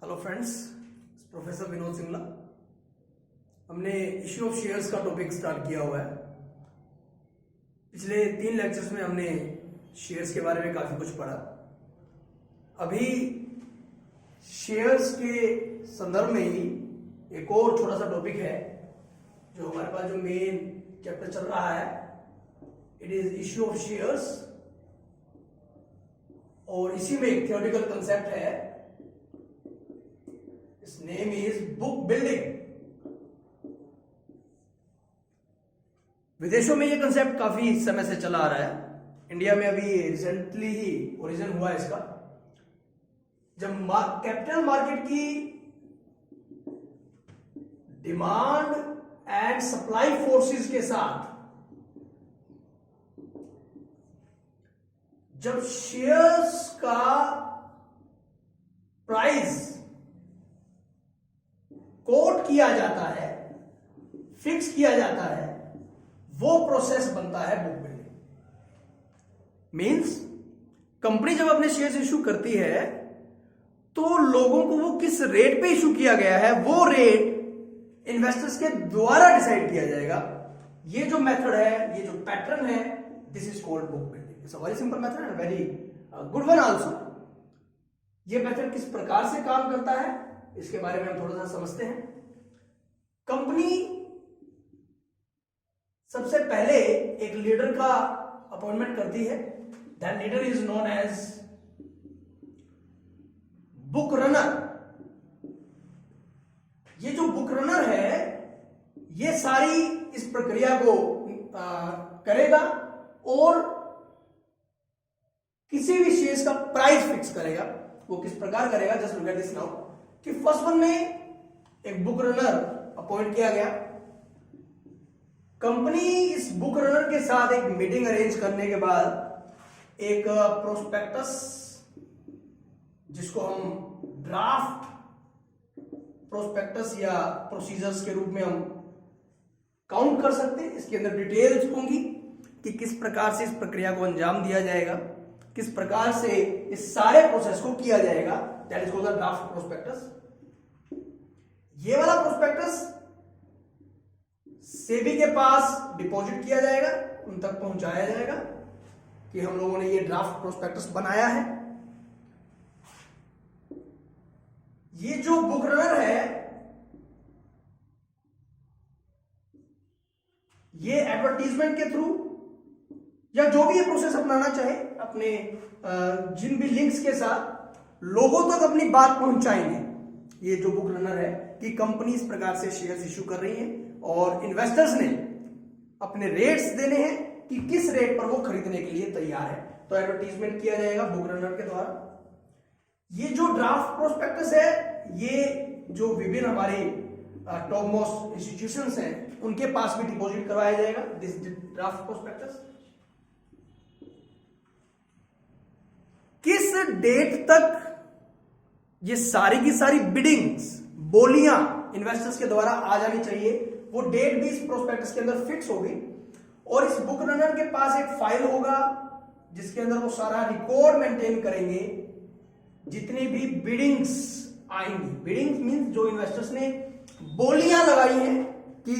Hello friends, professor Vinod Singla. हमने issue of shares का topic start किया हुआ है। पिछले 3 लेक्चर्स में हमने शेयर्स के बारे में काफी कुछ पढ़ा। अभी शेयर्स के संदर्भ में ही एक और छोटा सा टॉपिक है जो हमारे पास जो मेन चैप्टर चल रहा है, it is issue of shares. और इसी में एक थ्योरेटिकल कंसेप्ट है, इस नेम इज बुक बिल्डिंग। विदेशों में ये कंसेप्ट काफी समय से चला आ रहा है। इंडिया में अभी रिसेंटली ही ओरिजिन हुआ है इसका। जब कैपिटल मार्केट की डिमांड एंड सप्लाई फोर्सेस के साथ जब शेयर्स का प्राइस कोट किया जाता है, फिक्स किया जाता है, वो प्रोसेस बनता है बुक बिल्डिंग। मींस कंपनी जब अपने शेयर्स इशू करती है तो लोगों को वो किस रेट पे इशू किया गया है वो रेट इन्वेस्टर्स के द्वारा डिसाइड किया जाएगा। ये जो मेथड है, ये जो पैटर्न है, this is called book building. It's a very simple method and very good one also. ये मेथड किस प्रकार से काम करता है इसके बारे में हम थोड़ा सा समझते हैं। कंपनी सबसे पहले एक लीडर का अपॉइंटमेंट करती है। That leader is known as book runner. ये जो बुक रनर है ये सारी इस प्रक्रिया को करेगा और किसी भी शेयर्स का प्राइस फिक्स करेगा। वो किस प्रकार करेगा, just look at this now. कि फर्स्ट वन में एक बुक रनर अपॉइंट किया गया। कंपनी इस बुक रनर के साथ एक मीटिंग अरेंज करने के बाद एक प्रोस्पेक्टस, जिसको हम ड्राफ्ट प्रोस्पेक्टस या प्रोसीजर्स के रूप में हम काउंट कर सकते हैं। इसके अंदर डिटेल्स होंगी कि किस प्रकार से इस प्रक्रिया को अंजाम दिया जाएगा, किस प्रकार से इस सारे प्रोसेस को किया जाएगा। That is called the draft prospectus. ये वाला प्रोस्पेक्टस सेबी के पास डिपॉजिट किया जाएगा, उन तक पहुंचाया जाएगा कि हम लोगों ने ये ड्राफ्ट प्रोस्पेक्टस बनाया है। ये जो बुक रनर है ये एडवर्टीजमेंट के थ्रू या जो भी ये प्रोसेस अपनाना चाहे अपने जिन भी लिंक्स के साथ लोगों तक अपनी बात पहुंचाएंगे। ये जो बुक रनर है कि कंपनी इस प्रकार से शेयर्स इशू कर रही है और इन्वेस्टर्स ने अपने रेट्स देने हैं कि किस रेट पर वो खरीदने के लिए तैयार है। तो एडवर्टीजमेंट किया जाएगा बुक रनर के द्वारा। ये जो ड्राफ्ट प्रोस्पेक्टस है ये जो विभिन्न हमारे टॉप मोस्ट इंस्टीट्यूशंस हैं उनके पास भी डिपॉजिट करवाया जाएगा दिस ड्राफ्ट प्रोस्पेक्टस। किस डेट तक ये सारी की सारी बिडिंग्स, बोलियां इन्वेस्टर्स के द्वारा आ जानी चाहिए, वो डेट भी इस प्रोस्पेक्टस के अंदर फिक्स होगी। और इस बुक रनर के पास एक फाइल होगा जिसके अंदर वो सारा रिकॉर्ड मेंटेन करेंगे जितनी भी बिडिंग्स आएंगी। बिडिंग्स मींस जो इन्वेस्टर्स ने बोलियां लगाई हैं कि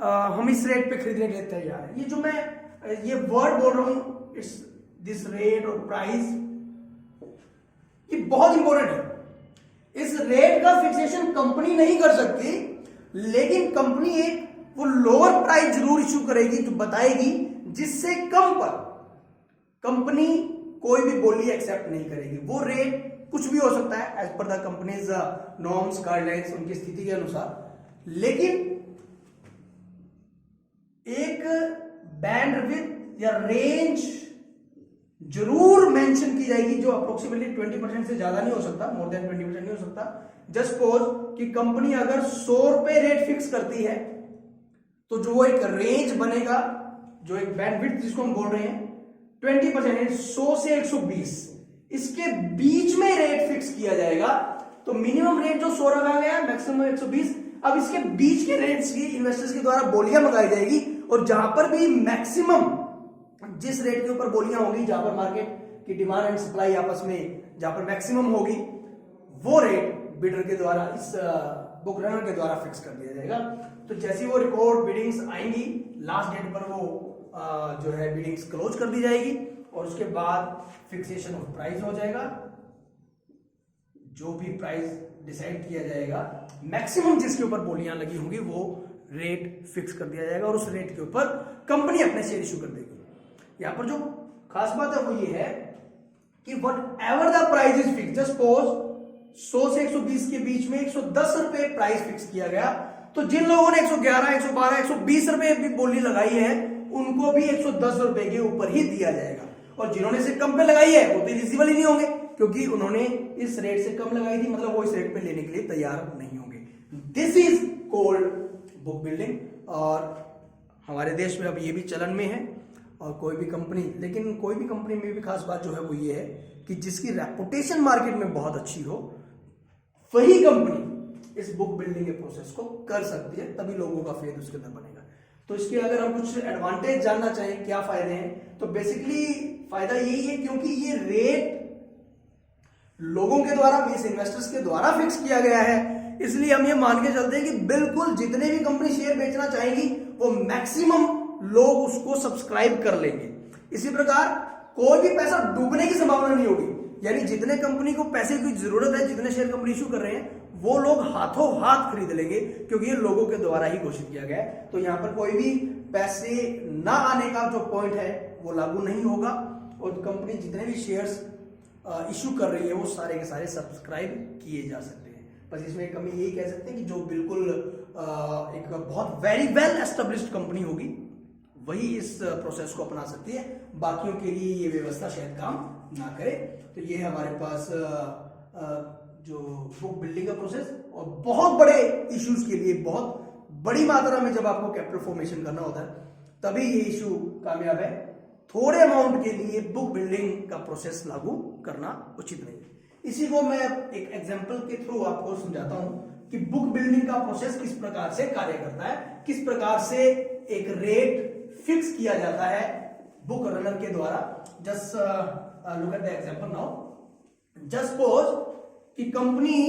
हम इस रेट पे खरीदने के लिए तैयार हैं। ये जो मैं ये वर्ड बोल रहा हूं, इट्स दिस रेट और प्राइस, ये बहुत इंपॉर्टेंट है। इस रेट का फिक्सेशन कंपनी नहीं कर सकती, लेकिन कंपनी एक वो लोअर प्राइस जरूर इशू करेगी जो बताएगी जिससे कम पर कंपनी कोई भी बोली एक्सेप्ट नहीं करेगी। वो रेट कुछ भी हो सकता है as per the companies norms, guidelines, उनकी स्थिति के अनुसार, लेकिन एक बैंडविड्थ या रेंज जरूर मेंशन की जाएगी जो अप्रोक्सीमेटली 20% से ज्यादा नहीं हो सकता, मोर देन 20% नहीं हो सकता। जस्ट सपोज कि कंपनी अगर 100 रुपए रेट फिक्स करती है तो जो एक रेंज बनेगा, जो एक बैंडविड्थ जिसको हम बोल रहे हैं 20%, 100 से 120, इसके बीच में रेट फिक्स किया जाएगा। तो मिनिमम रेट जो 100 रखा गया, मैक्सिमम 120। अब इसके बीच के रेट्स की इन्वेस्टर्स के द्वारा बोलियां मंगाई जाएगी और जहां पर भी मैक्सिमम, जिस रेट के ऊपर बोलियां होगी, जहां पर मार्केट की डिमांड एंड सप्लाई आपस में जहां पर मैक्सिमम होगी, वो रेट बिडर के द्वारा, इस बुक रनर के द्वारा फिक्स कर दिया जाएगा। तो जैसी वो रिकॉर्ड बिडिंग्स आएंगी, लास्ट डेट पर वो जो है बिडिंग्स क्लोज कर दी जाएगी और उसके बाद फिक्सेशन ऑफ प्राइस हो जाएगा। जो भी प्राइस डिसाइड किया जाएगा, मैक्सिमम जिसके ऊपर बोलियां लगी होंगी वो रेट फिक्स कर दिया जाएगा और उस रेट के ऊपर कंपनी अपने शेयर इशू कर देगी। यहां पर जो खास बात है वो ये है कि what ever the price is fix, just suppose 100 से 120 के बीच में 110 रुपए प्राइस फिक्स किया गया, तो जिन लोगों ने 111, 112, 120 रुपए भी बोली लगाई है उनको भी 110 रुपए के ऊपर ही दिया जाएगा, और जिन्होंने से कम पे लगाई है वो तो एलिजिबल ही नहीं होंगे क्योंकि उन्होंने इस रेट से कम लगाई थी, मतलब वो इस रेट पे लेने के लिए तैयार नहीं होंगे। This is cold book building, और हमारे देश में अब ये भी चलन में है। और कोई भी कंपनी, लेकिन कोई भी कंपनी में भी खास बात जो है वो ये है कि जिसकी रेपुटेशन मार्केट में बहुत अच्छी हो वही कंपनी इस बुक बिल्डिंग के प्रोसेस को कर सकती है, तभी लोगों का फेथ उसके अंदर बनेगा। तो इसके अगर हम कुछ एडवांटेज जानना चाहें, क्या फायदे हैं, तो बेसिकली फायदा यही है क्योंकि ये रेट लोगों के द्वारा, मींस इन्वेस्टर्स के द्वारा फिक्स किया गया है, इसलिए हम ये मान के चलते हैं कि बिल्कुल जितने भी कंपनी शेयर बेचना चाहेगी वो मैक्सिमम लोग उसको सब्सक्राइब कर लेंगे। इसी प्रकार कोई भी पैसा डूबने की संभावना नहीं होगी, यानी जितने कंपनी को पैसे की जरूरत है, जितने शेयर कंपनी इशू कर रहे हैं वो लोग हाथों हाथ खरीद लेंगे क्योंकि ये लोगों के द्वारा ही घोषित किया गया है। तो यहां पर कोई भी पैसे ना आने का जो पॉइंट है वो लागू नहीं होगा, और कंपनी जितने भी शेयर्स इशू कर रही है वो सारे के सारे सब्सक्राइब किए जा सकते हैं। बस इसमें कमी यही कह सकते हैं कि जो बिल्कुल एक बहुत वेरी वेल एस्टेब्लिश्ड कंपनी होगी वही इस प्रोसेस को अपना सकती है, बाकियों के लिए ये व्यवस्था शायद काम ना करे। तो ये है हमारे पास जो बुक बिल्डिंग का प्रोसेस, और बहुत बड़े इश्यूज के लिए बहुत बड़ी मात्रा में जब आपको कैपिटल फॉर्मेशन करना होता है तभी ये इशू कामयाब है। थोड़े अमाउंट के लिए बुक बिल्डिंग का प्रोसेस लागू करना उचित नहीं है। इसी को मैं एक एग्जांपल के थ्रू आपको समझाता हूं कि बुक बिल्डिंग का प्रोसेस किस प्रकार से कार्य करता है, किस प्रकार से एक रेट फिक्स किया जाता है बुक रनर के द्वारा। Just look at the example now. Just suppose कि कंपनी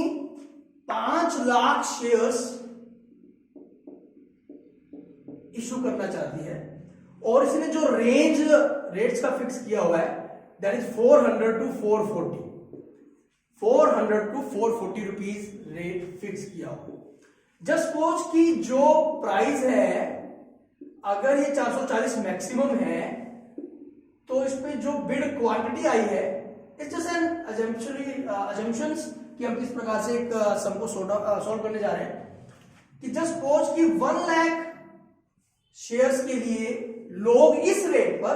5 लाख शेयर्स इशू करना चाहती है और इसने जो रेट्स का फिक्स किया हुआ है that is 400 to 440, 400 to 440 rupees rate fix किया हुआ। जस्ट सपोज कि जो प्राइस है अगर ये 440 मैक्सिमम है तो इस पे जो बिड क्वांटिटी आई है इट्स जस्ट एन अजम्पशंस कि हम किस प्रकार से एक सम को सॉल्व करने जा रहे हैं कि जस्ट सपोज कि 1 लाख शेयर्स के लिए लोग इस रेट पर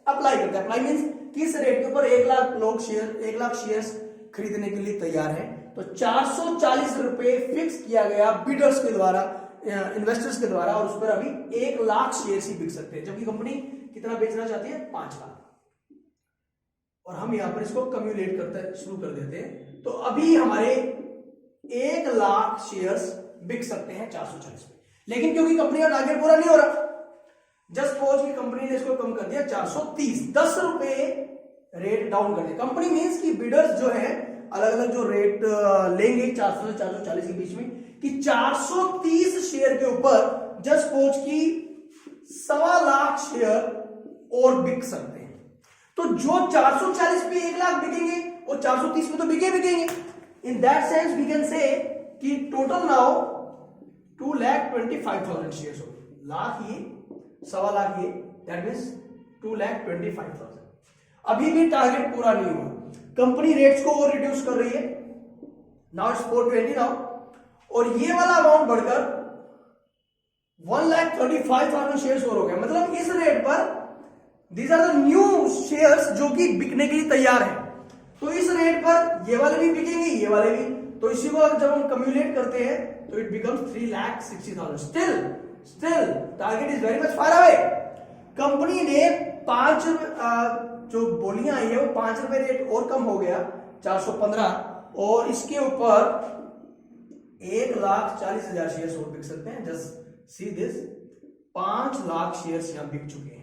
अप्लाई करते हैं। अप्लाई मींस किस रेट के ऊपर 1 लाख शेयर्स खरीदने के लिए तैयार है, तो 440 रुपए फिक्स किया गया बिडर्स के द्वारा, इन्वेस्टर्स के द्वारा, और उस पर अभी 1 लाख शेयर्स ही बिक सकते हैं, जबकि कंपनी कितना बेचना चाहती है 5 लाख। और हम यहां पर इसको कम्युलेट करते शुरू कर देते हैं, तो अभी हमारे 1 लाख शेयर्स बिक सकते हैं 440 पे। लेकिन क्योंकि कंपनी का टारगेट पूरा नहीं हो रहा, जस्ट सपोज की कंपनी ने इसको कम कर दिया 430, 10 रुपए रेट डाउन कर दिया। कंपनी मींस की बिडर्स जो है अलग अलग जो रेट लेंगे 400 से 440 के बीच में, कि 430 शेयर के ऊपर जस्ट सपोज की 1.25 लाख शेयर और बिक सकते हैं। तो जो 440 पे 1 लाख बिकेंगे और 430 पे तो बिकेंगे। In that sense we can say कि टोटल नाउ 2,25,000 शेयर्स हो गए। लाख ये 1.25 लाख ये, दैट मीन्स 2,25,000। अभी भी टारगेट पूरा नहीं हुआ, कंपनी रेट्स को और रिड्यूस कर रही है। नाउ इट्स 420 नाउ, और ये वाला अमाउंट बढ़कर 1,35,000 शेयर्स और हो गया। मतलब इस रेट पर these are the new shares जो कि बिकने के लिए तैयार है। तो इस रेट पर ये वाले भी बिकेंगे, ये वाले भी। तो इसी को जब हम कम्युलेट करते हैं तो it becomes 3,60,000। Still target is very much far away. Company ने 5 जो बोलियां आई है वो 5 रुपए रेट और कम हो गया 415, और इसके ऊपर 1,40,000 शेयर्स और बिक सकते हैं। Just see this, 5 lakh shares यहां बिक चुके हैं।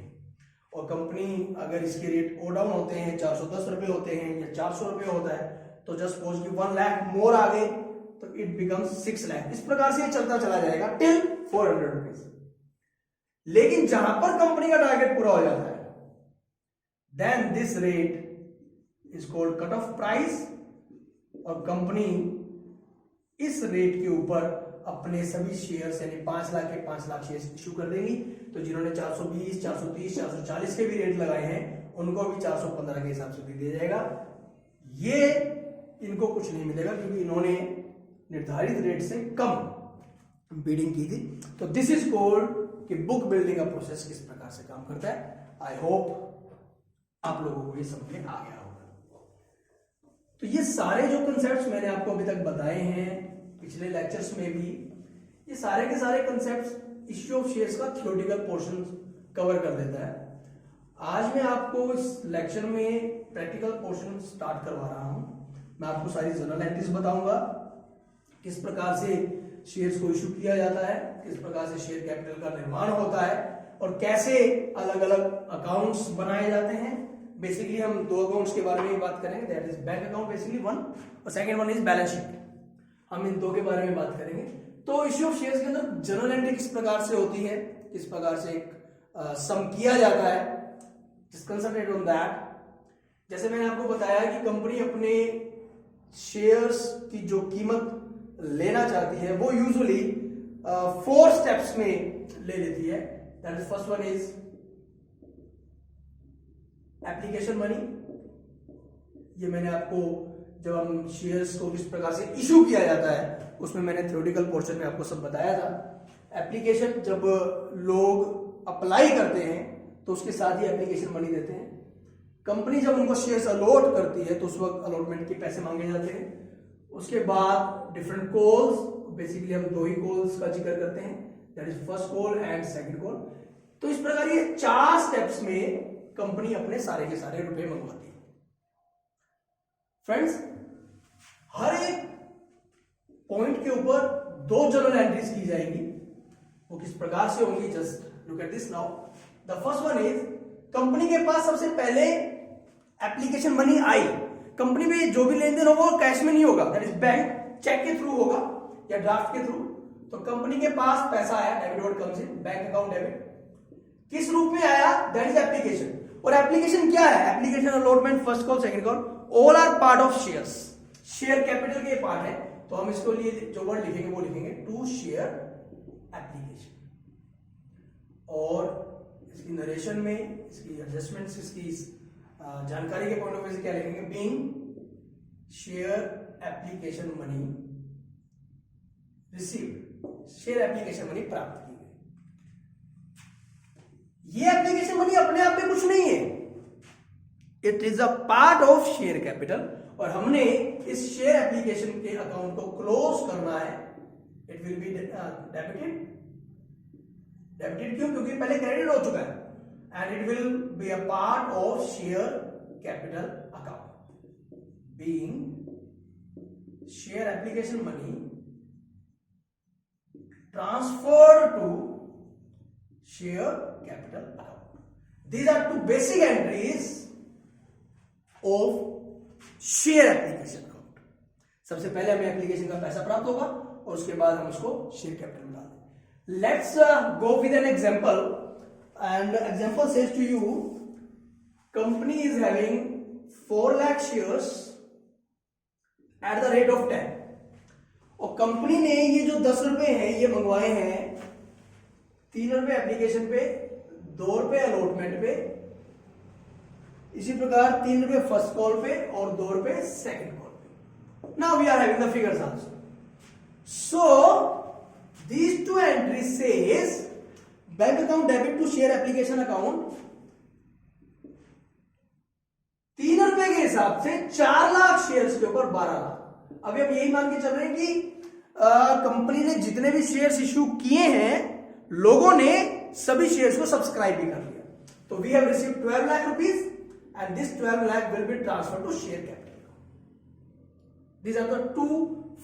और कंपनी अगर इसके रेट और डाउन होते हैं, 410 रुपए होते हैं या 400 रुपए होता है, तो जस्ट सपोज कि 1 लाख मोर आ गए तो इट बिकम्स 6 लाख। इस प्रकार से ये चलता चला जाएगा टिल 400 रुपीज। लेकिन जहां पर कंपनी का टारगेट पूरा हो जाता है, then this rate is called cut off price, और कंपनी इस रेट के ऊपर अपने सभी शेयर्स यानी 5 लाख के 5 लाख शेयर्स इशू कर देंगी। तो जिन्होंने 420, 430, 440 के भी रेट लगाए हैं, उनको भी 415 के हिसाब से दे दिया जाएगा। ये इनको कुछ नहीं मिलेगा क्योंकि इन्होंने निर्धारित रेट से कम बीडिंग की थी। तो दिस इज कॉल्ड कि बुक बिल्डिंग का प्रोसेस किस प्रकार से काम करता है। आई होप आप लोगों को ये समझ में आ गया होगा। तो ये सारे जो कंसेप्ट्स मैंने आपको अभी तक बताए हैं पिछले लेक्चर्स में भी, ये सारे के सारे कंसेप्ट्स इश्यू ऑफ शेयर्स का थ्योरेटिकल पोर्शन कवर कर देता है। आज मैं आपको इस लेक्चर में प्रैक्टिकल पोर्शन स्टार्ट करवा रहा हूं। मैं आपको सारी जनरल एंट्रीज बताऊंगा, किस प्रकार से शेयर्स को इशू किया जाता है, किस प्रकार से शेयर कैपिटल का निर्माण होता है, और कैसे अलग अलग अकाउंट्स बनाए जाते हैं। बेसिकली हम दो अकाउंट्स के बारे में बात करेंगे, that is bank account basically one, और second one is balance sheet. हम इन दो के बारे में बात करेंगे। तो इश्यू ऑफ शेयर्स के अंदर जनरल एंट्री किस प्रकार से होती है, किस प्रकार से एक सम किया जाता है, जस्ट कंसंट्रेट ऑन दैट। जैसे मैंने आपको बताया कि कंपनी अपने शेयर्स की जो कीमत लेना चाहती है वो यूजुअली 4 स्टेप्स में ले लेती है। That is first one is application money. ये मैंने आपको जब हम शेयर्स को किस प्रकार से इशू किया जाता है उसमें मैंने थ्योरेटिकल पोर्शन में आपको सब बताया था। एप्लीकेशन, जब लोग अप्लाई करते हैं तो उसके साथ ही एप्लीकेशन मनी देते हैं। कंपनी जब उनको शेयर्स अलॉट करती है तो उस वक्त अलॉटमेंट के पैसे मांगे जाते हैं। उसके बाद डिफरेंट कॉल्स, बेसिकली हम 2 ही कॉल्स का जिक्र करते हैं, that is first call and second call. तो इस प्रकार ये 4 स्टेप्स में कंपनी अपने सारे के सारे रुपए मंगवाती है। फ्रेंड्स, हर एक पॉइंट के ऊपर 2 जनरल एंट्रीज की जाएंगी। वो किस प्रकार से होंगी, just look at this now. The first one is, company के पास सबसे पहले एप्लीकेशन मनी आई। कंपनी में जो भी लेन देन होगा वो कैश में नहीं होगा, दैट इज बैंक चेक के थ्रू होगा या ड्राफ्ट के थ्रू। तो कंपनी के पास पैसा आया, debit word comes in, bank account debit. किस रूप में आया, दैट इज एप्लीकेशन। और एप्लीकेशन क्या है, application, allotment, first call, second call, all are part of shares. Share capital के पार्ट है। तो हम इसको लिए जो वर्ड लिखेंगे वो लिखेंगे टू शेयर एप्लीकेशन। और इसकी नरेशन में, इसकी एडजस्टमेंट्स, इसकी जानकारी के पॉइंट ऑफ व्यू से क्या लिखेंगे, being share application money received, share application money प्राप्त की गई। ये एप्लीकेशन मनी अपने आप में कुछ नहीं है, it is a part of share capital. और हमने इस शेयर एप्लीकेशन के अकाउंट को क्लोज करना है। It will be debited. Debited क्यों, क्योंकि पहले क्रेडिट हो चुका है। And it will be a part of share capital account, being share application money transferred to share capital account. These are 2 basic entries of share application account. सबसे पहले हमें application का पैसा प्राप्त होगा और उसके बाद हम उसको शेयर कैपिटल में डाल देंगे। Let's go with an example, and example says to you, company is having 4 lakh shares at the rate of 10, और कंपनी ने ये जो 10 रुपए हैं ये मंगवाए हैं 3 रुपए एप्लीकेशन पे, 2 रुपए अलॉटमेंट पे, इसी प्रकार 3 रुपए फर्स्ट कॉल पे और 2 रुपए सेकंड कॉल पे। Now we are having the figures also. So these 2 entries says bank account debit to share application account 3 रुपए के हिसाब से 4 लाख शेयर्स के ऊपर 12 लाख। अभी हम यही मान के चल रहे हैं कि कंपनी ने जितने भी शेयर्स इश्यू किए हैं, लोगों ने सभी शेयर्स को सब्सक्राइब भी कर लिया। तो we have received 12 lakh rupees and this 12 lakh will be transferred to share capital. These are the 2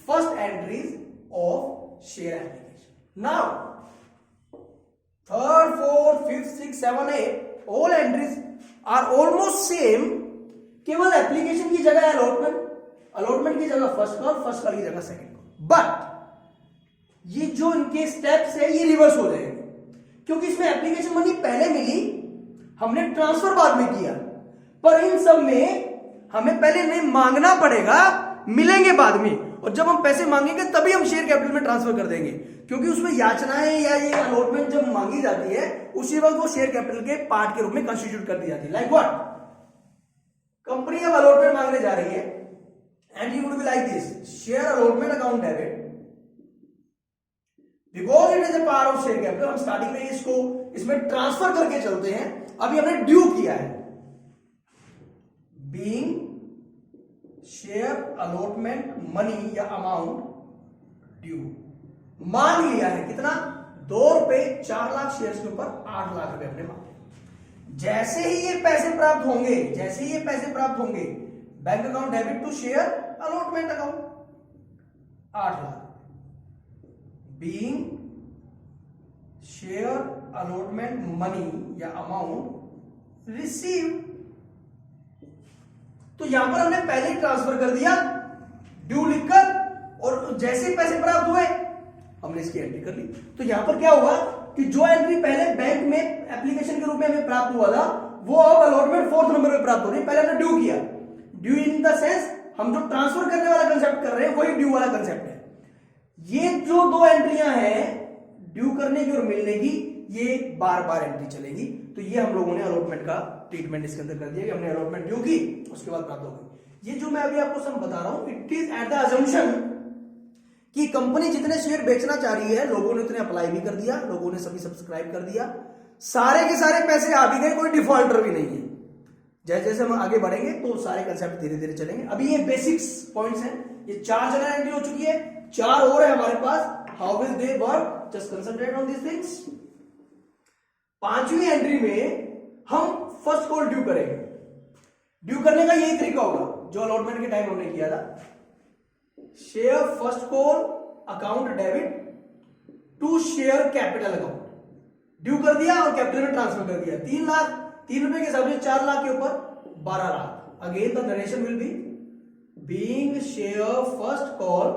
first entries of share application. Now, 3rd, 4th, 5th, 6th, 7th, 8th all entries are almost same. केवल application की जगह allotment, allotment की जगह first call, first call की जगह second call. But ये जो इनके स्टेप्स है ये रिवर्स हो जाएंगे, क्योंकि इसमें एप्लीकेशन मनी पहले मिली, हमने ट्रांसफर बाद में किया, पर इन सब में हमें पहले नहीं मांगना पड़ेगा, मिलेंगे बाद में, और जब हम पैसे मांगेंगे तभी हम शेयर कैपिटल में ट्रांसफर कर देंगे, क्योंकि उसमें याचनाएं या ये अलॉटमेंट जब मांगी जाती है उसी वक्त वो शेयर कैपिटल के पार्ट के रूप में कंस्टिट्यूट कर दी जाती है। लाइक व्हाट, कंपनी अब अलॉटमेंट मांगने जा रही है and you would be like this, share allotment account debit because it is a part of share capital. हम स्टार्टिंग में इसको इसमें ट्रांसफर करके चलते हैं, अभी हमने ड्यू किया है, बीइंग शेयर अलॉटमेंट मनी या अमाउंट ड्यू, मान लिया है कितना, 2 रुपए 4 लाख शेयर के ऊपर 8 लाख रुपए हमने मांगे। जैसे ही ये पैसे प्राप्त होंगे, जैसे ही ये पैसे प्राप्त होंगे, bank account debit to share allotment account 8 lakh, being share allotment money या अमाउंट रिसीव। तो यहां पर हमने पहले ही ट्रांसफर कर दिया ड्यू लिखकर, और जैसे ही पैसे प्राप्त हुए हमने इसकी एंट्री कर ली। तो यहां पर क्या हुआ कि जो एंट्री पहले बैंक में एप्लीकेशन के रूप में हमें प्राप्त हुआ था, वो अब अलॉटमेंट 4th नंबर पे प्राप्त हो रही है। पहले हमने ड्यू किया, ड्यू इन द सेंस हम जो ट्रांसफर करने वाला कंसेप्ट कर रहे हैं वही ड्यू वाला कंसेप्ट है। ये जो 2 एंट्रियां हैं ड्यू करने की और मिलने की, ये बार बार एंट्री चलेगी। तो ये हम लोगों ने अलॉटमेंट का ट्रीटमेंट इसके अंदर कर दिया कि हमने अलॉटमेंट ड्यू की, उसके बाद प्राप्त हो गई। ये जो मैं अभी आपको सब बता रहा हूं, it is at the assumption कि कंपनी जितने शेयर बेचना चाह रही है, लोगों ने उतने अप्लाई भी कर दिया, लोगों ने सभी सब्सक्राइब कर दिया, सारे के सारे पैसे आ भी गए, कोई डिफॉल्टर भी नहीं है। जैसे जैसे हम आगे बढ़ेंगे तो सारे कंसेप्ट धीरे धीरे चलेंगे। अभी ये बेसिक्स पॉइंट्स हैं, ये 4 जगह एंट्री हो चुकी है, 4 और है हमारे पास। How will they work, just concentrate on this things. 5वीं एंट्री में हम फर्स्ट कॉल ड्यू करेंगे। ड्यू करने का यही तरीका होगा जो अलॉटमेंट के टाइम हमने किया था, share first call account debit to share capital account. Due कर दिया और कैपिटल में ट्रांसफर कर दिया। 3 लाख, 3 रुपए के हिसाब से 4 लाख के ऊपर 12 lakh. Again the narration will be being share first call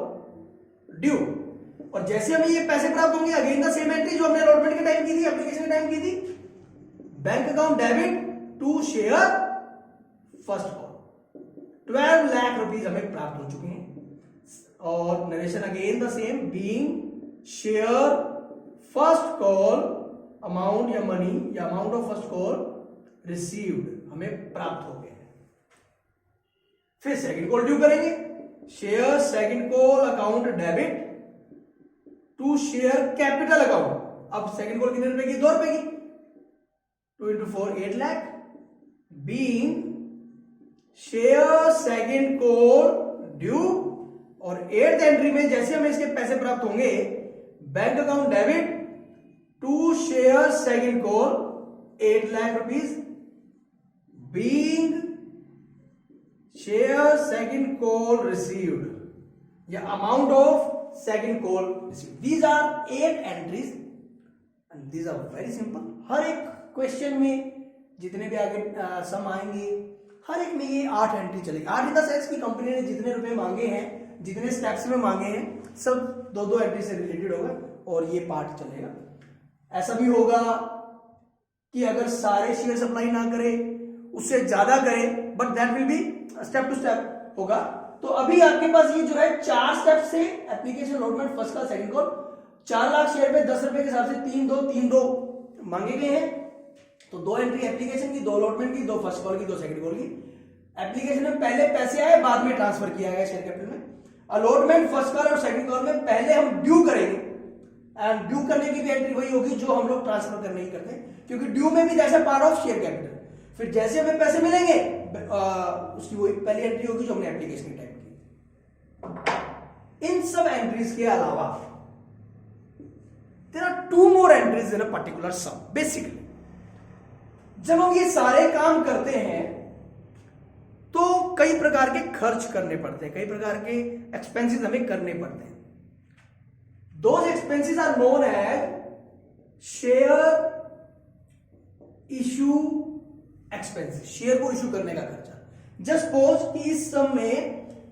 due. और जैसे हमें ये पैसे प्राप्त होंगे, अगेन द सेम एंट्री जो हमने अलॉटमेंट के टाइम की थी, एप्लीकेशन के टाइम की थी, bank account debit to share first call. 12 lakh rupees हमें प्राप्त हो चुके हैं। और narration again the same, being share first call amount या मनी या amount of first call received हमें प्राप्त हो गए। फिर सेकंड कॉल ड्यू करेंगे, share second call account debit to share capital account. अब सेकंड कॉल कितने रुपए की, 2 रुपए की, 2 into 4 8 lakh, being share second call due. और 8th एंट्री में जैसे हमें इसके पैसे प्राप्त होंगे, bank account debit to share second call 8 lakh rupees, being share second call received या amount of second call received. These are 8 entries and these are very simple. हर एक क्वेश्चन में जितने भी आगे सम आएंगे, हर एक में ये 8 एंट्री चलेगी। 8 इन द सेंस की कंपनी ने जितने रुपए मांगे हैं, जितने स्टेप्स में मांगे हैं, सब 2-2 एंट्री से रिलेटेड होगा और ये पार्ट चलेगा। ऐसा भी होगा कि अगर सारे शेयर सप्लाई ना करें, उससे ज्यादा करें, but that will be step to step होगा। तो अभी आपके पास ये जो है 4 स्टेप से application allotment first call second call, 4 lakh share पे 10 रुपए के हिसाब से 3-2 मांगे गए हैं। तो 2 एंट्री एप्लीकेशन की, 2 अलॉटमेंट की, 2 फर्स्ट कॉल की, 2 सेकंड कॉल की। एप्लीकेशन में पहले पैसे आए, बाद में ट्रांसफर किया गया शेयर कैपिटल में। अलॉटमेंट फर्स्ट कॉल और सेकंड कॉल में पहले हम ड्यू करेंगे, एंड ड्यू करने की भी एंट्री वही होगी जो हम लोग ट्रांसफर करने ही करते हैं, क्योंकि ड्यू में भी जैसे पार्ट ऑफ शेयर कैपिटल। फिर जैसे हमें पैसे मिलेंगे, उसकी वही पहली एंट्री होगी जो हमने एप्लीकेशन के टाइम की। इन सब एंट्रीज के अलावा there are 2 more entries in a particular sum. Basically जब हम ये सारे काम करते हैं तो कई प्रकार के खर्च करने पड़ते हैं, कई प्रकार के एक्सपेंसेस हमें करने पड़ते हैं। Those expenses are known as share issue expenses, share को इश्यू करने का खर्चा। जस्ट सपोज कि इस सम में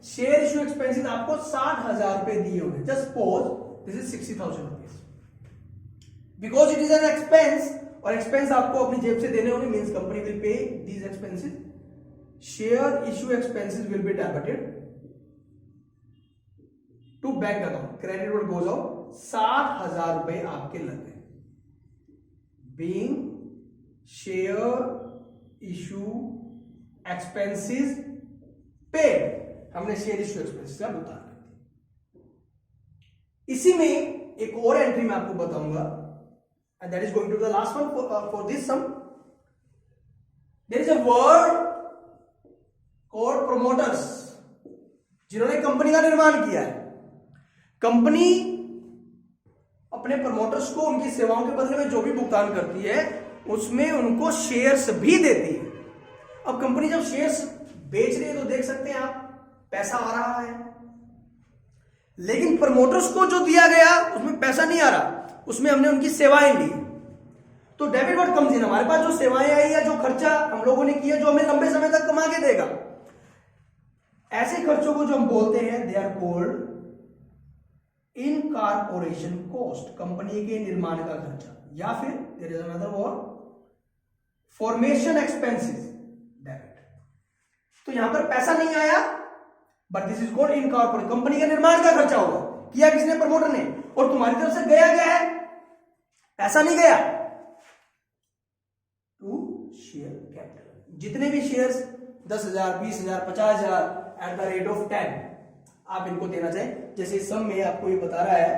शेयर इश्यू एक्सपेंसेस आपको 60,000 रुपए दिए हुए, just suppose this is 60,000 rupees, because it is an expense, और एक्सपेंस आपको अपनी जेब से देने होंगे, means company will pay these expenses, share issue expenses will be debited to bank account, credit word goes out, 60,000 रुपए आपके लग गए, being share issue expenses paid, हमने शेयर इश्यू एक्सपेंसेस का भुगतान कर दिया। इसी में एक और एंट्री मैं आपको बताऊंगा, and that is going to the last one for this sum. There is a word called promoters, जिन्होंने कंपनी का निर्माण किया है। कंपनी अपने प्रमोटर्स को उनकी सेवाओं के बदले में जो भी भुगतान करती है उसमें उनको शेयर्स भी देती है। अब कंपनी जब शेयर्स बेच रही है तो देख सकते हैं आप पैसा आ रहा है, लेकिन प्रमोटर्स को जो दिया गया उसमें पैसा नहीं आ रहा, उसमें हमने उनकी सेवाएं ली, तो डेबिट वर्ड कम्स इन, हमारे पास जो सेवाएं आई या जो खर्चा हम लोगों ने किया जो हमें लंबे समय तक कमा के देगा, ऐसे खर्चों को जो हम बोलते हैं they are called incorporation cost, company के निर्माण का खर्चा, या फिर there is another word formation expenses debit. तो यहां पर पैसा नहीं आया, but this is called incorporate, company के निर्माण का खर्चा होगा, किया किसने, प्रमोटर ने, और तुम्हारी तरफ से गया क्या है, पैसा नहीं गया, टू शेयर कैपिटल। जितने भी shares 10,000, 20,000, 50,000 eight the rate of 10 आप इनको देना चाहें, जैसे सम में आपको ये बता रहा है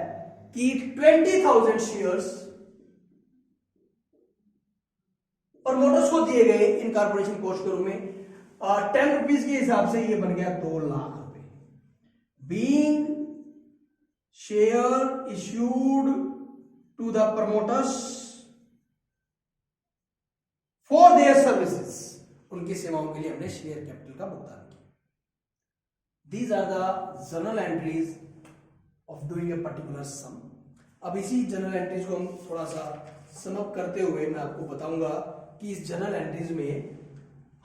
कि 20,000 शेयर्स प्रमोटर्स को दिए गए इनकॉर्पोरेशन कॉस्ट के रूप में 10 रुपीज के हिसाब से ये बन गया 2 लाख रुपए, being share issued to the promoters for their services, उनकी सेवाओं के लिए हमने शेयर कैपिटल का भुगतान किया। These are the journal entries of doing a particular sum। अब इसी जर्नल एंट्रीज को हम थोड़ा सा समअप करते हुए मैं आपको बताऊंगा कि इस जर्नल एंट्रीज में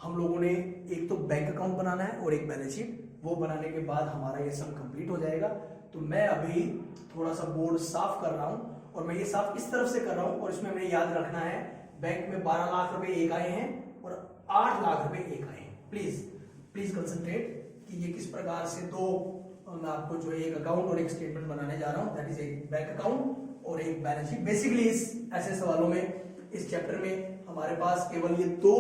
हम लोगों ने एक तो बैंक अकाउंट बनाना है और एक बैलेंस शीट, वो बनाने के बाद हमारा ये सम कंप्लीट हो जाएगा। तो मैं अभी थोड़ा सा बोर्ड साफ कर रहा हूं, और मैं ये साफ इस तरफ से कर रहा हूं, और इसमें हमें याद रखना है बैंक में 12 लाख रुपए एक आए हैं और 8 लाख रुपए एक आए हैं। प्लीज कंसंट्रेट कि ये किस प्रकार से दो, मैं आपको जो एक अकाउंट और एक स्टेटमेंट बनाने जा रहा हूं, दैट इज एक बैंक अकाउंट और एक बैलेंस शीट। बेसिकली इस ऐसे सवालों में, इस चैप्टर में हमारे पास केवल ये 2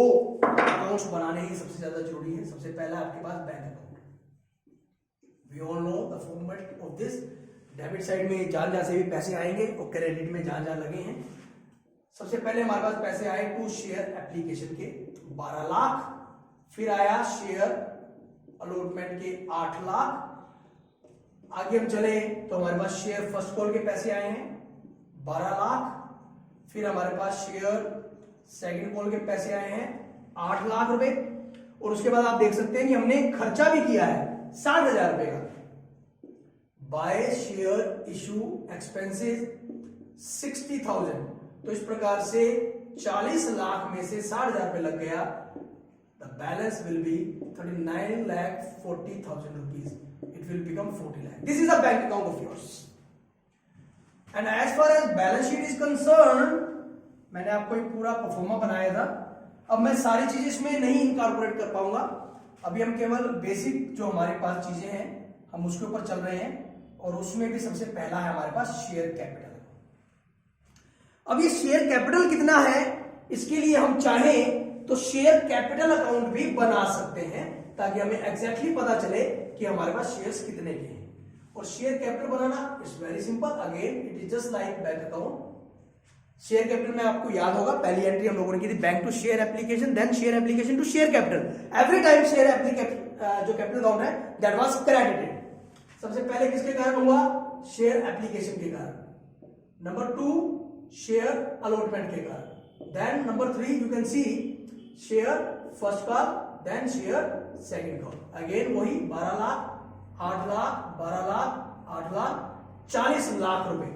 अकाउंट्स बनाने ही सबसे ज्यादा जरूरी है। सबसे पहला आपके पास bank account, we all know the format of this, debit side में जहां से भी पैसे आएंगे और क्रेडिट में जहां लगे हैं। सबसे पहले हमारे पास पैसे आए टू शेयर एप्लीकेशन के 12 लाख, फिर आया शेयर अलॉटमेंट के 8 लाख, आगे हम चले तो हमारे पास शेयर फर्स्ट कॉल के पैसे आए हैं 12 लाख, फिर हमारे पास शेयर सेकंड कॉल के पैसे आए हैं 8 लाख रुपए, और उसके बाद आप देख सकते हैं कि हमने खर्चा भी किया है 60,000 रुपए का, बाय शेयर इशू एक्सपेंसेस 60,000। तो इस प्रकार से 40 लाख में से 60,000 रुपए लग गया, the balance will be 39,40,000 rupees, it will become 40 lakh। this is a bank account of yours, and as far as balance sheet is concerned, मैंने आपको एक पूरा परफॉर्मा बनाया था। अब मैं सारी चीजें इसमें नहीं इनकॉर्पोरेट कर पाऊंगा, अभी हम केवल बेसिक जो हमारे पास चीजें हैं हम उसके ऊपर चल रहे हैं, और उसमें भी सबसे पहला है हमारे पास शेयर कैपिटल। अब ये शेयर कैपिटल कितना है, इसके लिए हम चाहें तो शेयर कैपिटल अकाउंट भी बना सकते हैं, ताकि हमें एग्जैक्टली पता चले कि हमारे पास शेयर्स कितने के हैं। और share capital banana it's very simple, again it is just like bank account. Share capital में आपको याद होगा पहली एंट्री हम लोगों ने की थी bank to share application, then share application to share capital. Every time share application जो कैपिटल अकाउंट है दैट वाज क्रेडिटेड। सबसे पहले किसके कारण हुआ, शेयर एप्लीकेशन के कारण, नंबर 2 शेयर अलॉटमेंट के कारण, then number 3 you can see share first call, then share second call. Again वही 12 लाख, 8 लाख, 12 लाख, 8 लाख, 40 लाख रुपए,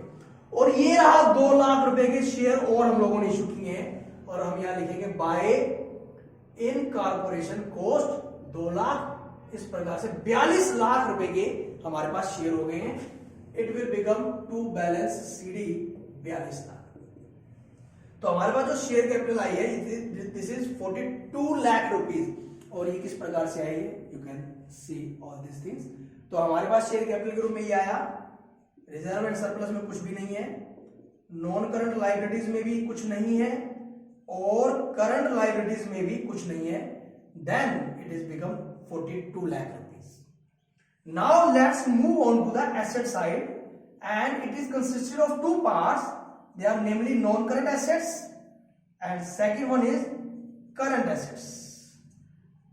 और ये रहा 2 लाख रुपए के शेयर और हम लोगों ने इशू किए हैं, और हम यहां लिखेंगे by incorporation cost 2 lakh इस प्रकार से 42 लाख रुपए के हमारे पास शेयर हो गए हैं। It will become to balance CD 42 lakh. तो हमारे पास जो शेयर कैपिटल आई है दिस इज 42 लाख रुपीज और ये किस प्रकार से आई है, you can see all this things. तो हमारे पास शेयर कैपिटल के रूप में ये आया, रिजर्व एंड सरप्लस में कुछ भी नहीं है, नॉन करंट लायबिलिटीज में भी कुछ नहीं है और करंट लायबिलिटीज में भी कुछ नहीं है, then it is become 42 lakh rupees. Now let's move on to the asset side and it is consisted of two parts. They are namely non-current assets and second one is current assets.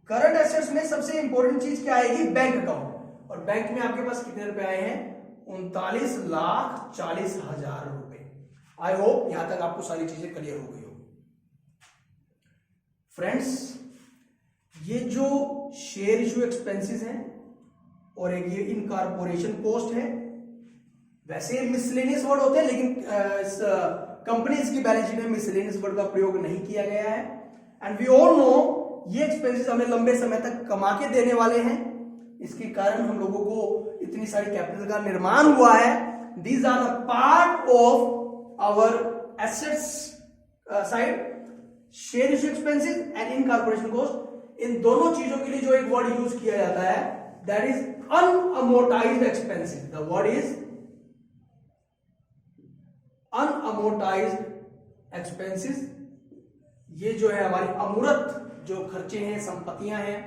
Current assets में सबसे important चीज क्या आएगी, bank account. और bank में आपके पास कितने रुपए आए हैं, 39,40,000 रुपए। आई होप यहां तक आपको सारी चीजें क्लियर हो गई हो। फ्रेंड्स, ये जो शेयर इशू एक्सपेंसेस हैं और एक ये इनकॉर्पोरेशन कॉस्ट है, वैसे मिसलेनियस वर्ड होते हैं लेकिन इस कंपनीज की बैलेंस शीट में मिसलेनियस वर्ड का प्रयोग नहीं किया गया है। एंड वी ऑल नो ये एक्सपेंसेस हमें लंबे समय तक कमा के देने वाले हैं, इसके कारण हम लोगों को इतनी सारी कैपिटल का निर्माण हुआ है। These are the part of our assets side, share issue expenses and incorporation cost. इन दोनों चीजों के लिए जो एक वर्ड यूज किया जाता है that is unamortized expenses. The word is unamortized expenses. ये जो है हमारी अमूर्त जो खर्चे हैं, संपत्तियां हैं,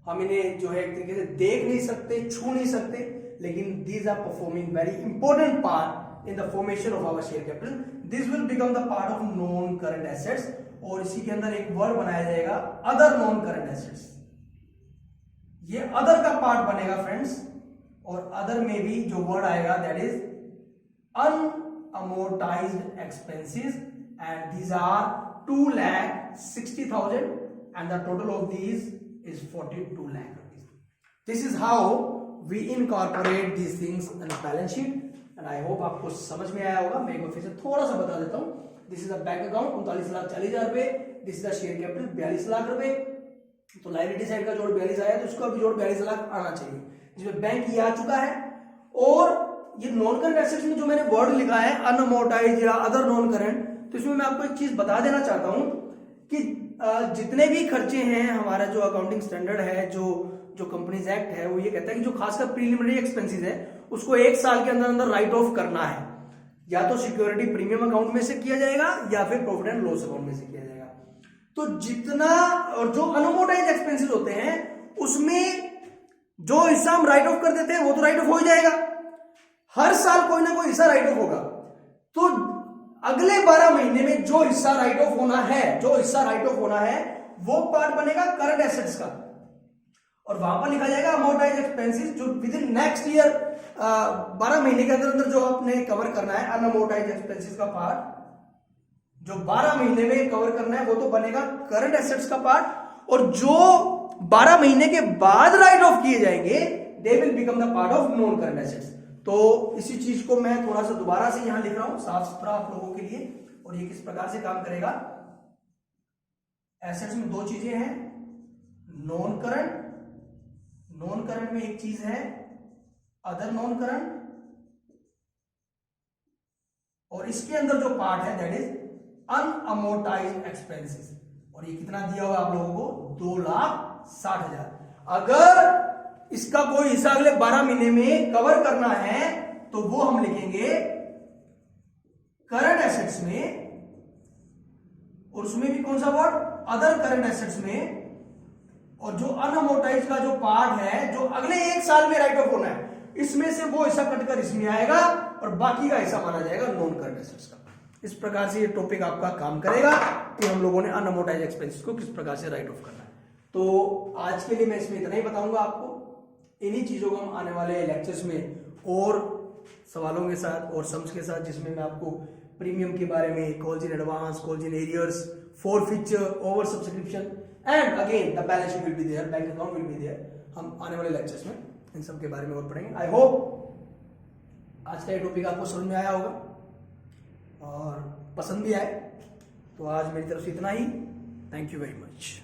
हम इन्हें जो है एक तरीके से देख नहीं सकते, छू नहीं सकते, लेकिन these are performing very important part in the formation of our share capital. This will become the part of non current assets और इसी के अंदर एक वर्ड बनाया जाएगा अदर नॉन करंट एसेट्स। ये अदर का पार्ट बनेगा फ्रेंड्स, और अदर में भी जो वर्ड आएगा that is unamortized expenses and these are 2,60,000 and the total of these is 42 lakh rupees. This is how we incorporate these things in the balance sheet and I hope आपको समझ में आया होगा। मैं एक बार फिर से थोड़ा सा बता देता हूँ। This is a bank account 39,40,000 रुपए, this is the share capital 42 lakh रुपए। तो लायबिलिटी साइड का जोड़ 42 आया तो उसका भी जोड़ 42 लाख आना चाहिए, जिसमें बैंक ये आ चुका है। और ये नॉन करंट एसेट्स में जो मैंने वर्ड लिखा है अनअमोर्टाइज्ड या अदर नॉन करंट, तो इसमें मैं आपको एक चीज बता देना चाहता हूं कि जितने भी खर्चे हैं, हमारा जो अकाउंटिंग स्टैंडर्ड है, जो कंपनीज एक्ट है, वो ये कहता है कि जो खासकर प्रीलिमिनरी एक्सपेंसेस है उसको 1 साल के अंदर अंदर राइट ऑफ करना है, या तो सिक्योरिटी प्रीमियम अकाउंट में से किया जाएगा या फिर प्रॉफिट एंड लॉस अकाउंट में से किया जाएगा। तो जितना, और जो अनअमोर्टाइज्ड एक्सपेंसेस होते हैं उसमें जो हिस्सा हम राइट ऑफ कर देते हैं वो तो राइट ऑफ हो ही जाएगा, हर साल कोई ना कोई हिस्सा राइट ऑफ होगा। तो अगले 12 महीने में जो हिस्सा राइट ऑफ होना है वो पार्ट बनेगा करंट एसेट्स का, और वहां पर लिखा जाएगा अमोर्टाइज्ड एक्सपेंसेस, जो विद इन नेक्स्ट ईयर 12 महीने के अंदर जो आपने कवर करना है अनअमोर्टाइज्ड एक्सपेंसेस का पार्ट, जो 12 महीने में कवर करना है वो तो बनेगा करंट एसेट्स का पार्ट, और जो 12 महीने के बाद राइट ऑफ किए जाएंगे they will become the part of non current assets. तो इसी चीज को मैं थोड़ा सा दोबारा से यहां लिख रहा हूं साफ सुथरा आप लोगों के लिए, और ये किस प्रकार से काम करेगा। एसेट्स में 2 चीजें हैं, नॉन करंट में एक चीज है अदर नॉन करंट, और इसके अंदर जो पार्ट है दैट इज अनअमोर्टाइज्ड एक्सपेंसेस, और ये कितना दिया हुआ आप लोगों को 2,60,000। अगर इसका कोई हिस्सा अगले 12 महीने में कवर करना है तो वो हम लिखेंगे करंट एसेट्स में, और उसमें भी कौन सा वर्ड, अदर करंट एसेट्स में। और जो अनअमोर्टाइज्ड का जो पार्ट है जो अगले 1 साल में राइट ऑफ होना है, इसमें से वो हिस्सा कटकर इसमें आएगा और बाकी का हिस्सा माना जाएगा नॉन करंट एसेट्स का। इस प्रकार से ये टॉपिक आपका काम करेगा कि हम लोगों ने अनअमोर्टाइज्ड एक्सपेंसेस को किस प्रकार से राइट ऑफ करना है। तो आज के लिए मैं इसमें इतना ही बताऊंगा आपको। इन्हीं चीजों को हम आने वाले लेक्चर्स में और सवालों के साथ और सम्स के साथ, जिसमें मैं आपको प्रीमियम के बारे में, calls in advance, calls in arrears, forfeiture, over subscription and again the balance sheet will be there, bank account will be there, हम आने वाले लेक्चर्स में इन सब के बारे में और पढ़ेंगे। आई होप आज का ये टॉपिक आपको समझ में आया होगा और पसंद भी आए। तो आज मेरी तरफ से इतना ही। Thank you very much.